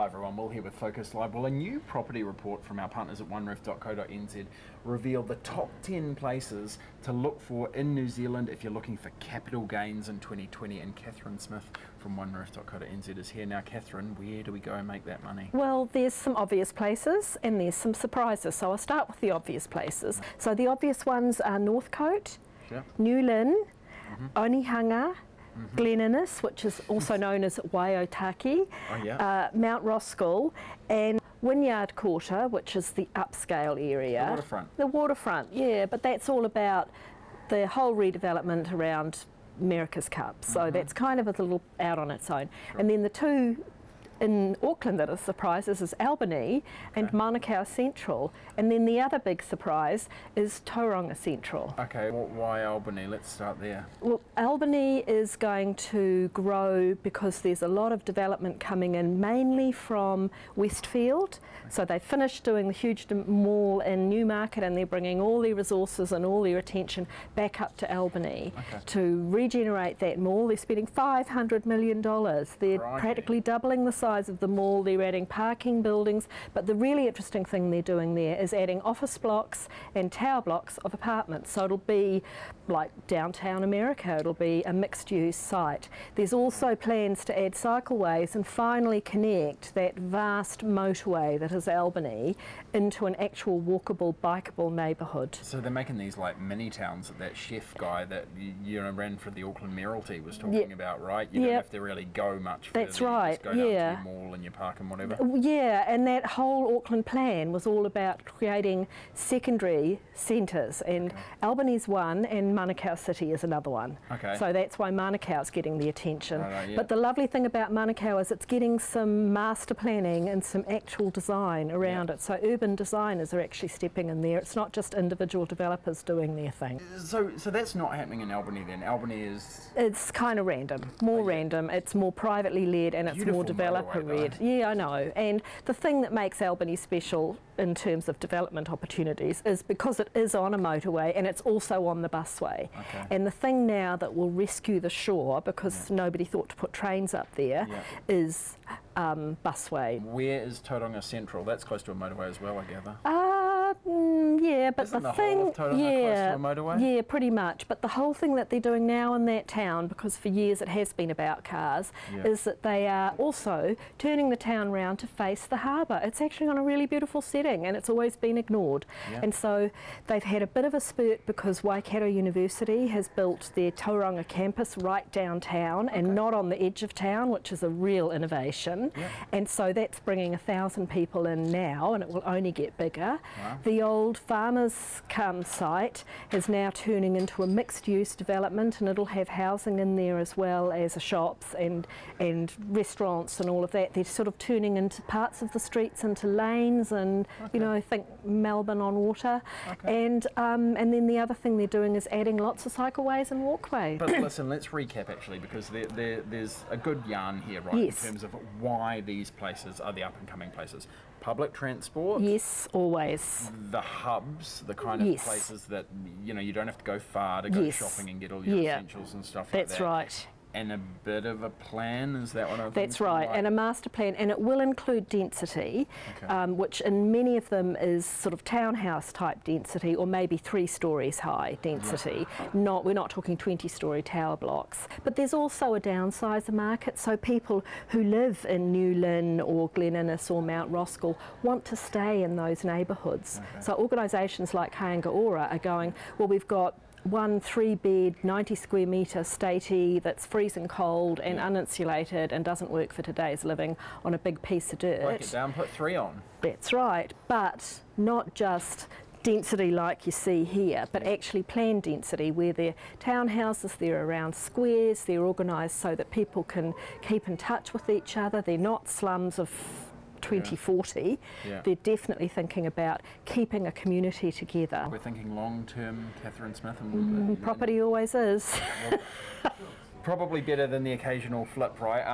Hi everyone, Will here with Focus Live. Well, a new property report from our partners at nzherald.co.nz revealed the top 10 places to look for in New Zealand if you're looking for capital gains in 2020. And Catherine Smith from nzherald.co.nz is here. Now, Catherine, where do we go and make that money? Well, there's some obvious places and there's some surprises. So I'll start with the obvious places. So the obvious ones are Northcote, Sure. New Lynn, Onehunga, Glen Innes, which is also known as Waiotaki, Mount Roskill, and Wynyard Quarter, which is the upscale area. The waterfront. The waterfront, yeah, but that's all about the whole redevelopment around America's Cup, so that's kind of a little out on its own. Sure. And then the two in Auckland that are surprises is Albany and Manukau Central, and then the other big surprise is Tauranga Central. Okay, well, why Albany? Let's start there. Well, Albany is going to grow because there's a lot of development coming in, mainly from Westfield. So they finished doing the huge mall in Newmarket and they're bringing all their resources and all their attention back up to Albany to regenerate that mall. They're spending $500 million. They're practically doubling the size of the mall. They're adding parking buildings, but the really interesting thing they're doing there is adding office blocks and tower blocks of apartments. So it'll be like downtown America. It'll be a mixed-use site. There's also plans to add cycleways and finally connect that vast motorway that is Albany into an actual walkable, bikeable neighbourhood. So they're making these like mini towns that chef guy that you know ran for the Auckland Mayoralty was talking about, right? You don't have to really go much further. That's right. Just go down to your mall and your park and whatever. Yeah, and that whole Auckland plan was all about creating secondary centres, and Albany's one and Manukau City is another one. Okay. So that's why Manukau's getting the attention. Yeah. But the lovely thing about Manukau is it's getting some master planning and some actual design around it. So urban designers are actually stepping in there. It's not just individual developers doing their thing. So that's not happening in Albany then? Albany is... It's kind of random, more random. It's more privately led and it's more developer led. Yeah, I know. And the thing that makes Albany special in terms of development opportunities is because it is on a motorway and it's also on the busway. And the thing now that will rescue the shore, because nobody thought to put trains up there, is busway. Where is Tauranga Central? That's close to a motorway as well, I gather. Yeah, but Isn't the whole thing, of Tauranga close to a motorway? Yeah, pretty much. But the whole thing that they're doing now in that town, because for years it has been about cars, is that they are also turning the town round to face the harbour. It's actually on a really beautiful setting, and it's always been ignored. And so they've had a bit of a spurt because Waikato University has built their Tauranga campus right downtown and not on the edge of town, which is a real innovation. And so that's bringing 1,000 people in now, and it will only get bigger. The old farmers' site is now turning into a mixed-use development, and it'll have housing in there as well as shops and restaurants and all of that. They're sort of turning into parts of the streets into lanes, and you know, think Melbourne on water. And then the other thing they're doing is adding lots of cycleways and walkways. But listen, let's recap actually, because there's a good yarn here, right, in terms of why these places are the up-and-coming places. Public transport. Yes, always. The hubs, the kind of places that, you know, you don't have to go far to go shopping and get all your essentials and stuff like that. That's right. And a bit of a plan, is that what I've That's right, and a master plan, and it will include density, which in many of them is sort of townhouse type density, or maybe 3 stories high density. We're not talking 20-storey tower blocks. But there's also a downsizer market, so people who live in New Lynn or Glen Innes or Mount Roskill want to stay in those neighbourhoods. So organisations like Kaingaora are going, well, we've got one 3-bed, 90 square metre statey that's freezing cold and uninsulated and doesn't work for today's living on a big piece of dirt. Break it down, put 3 on. That's right, but not just density like you see here, but actually planned density where they're townhouses, they're around squares, they're organised so that people can keep in touch with each other. They're not slums of 2040, they're definitely thinking about keeping a community together. We're thinking long-term, Catherine Smith. And property always is. Probably better than the occasional flip, right?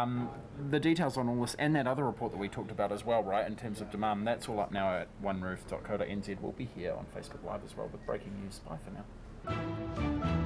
The details on all this and that other report that we talked about as well, right, in terms of demand, that's all up now at nzherald.co.nz. We'll be here on Facebook Live as well with breaking news. Bye for now.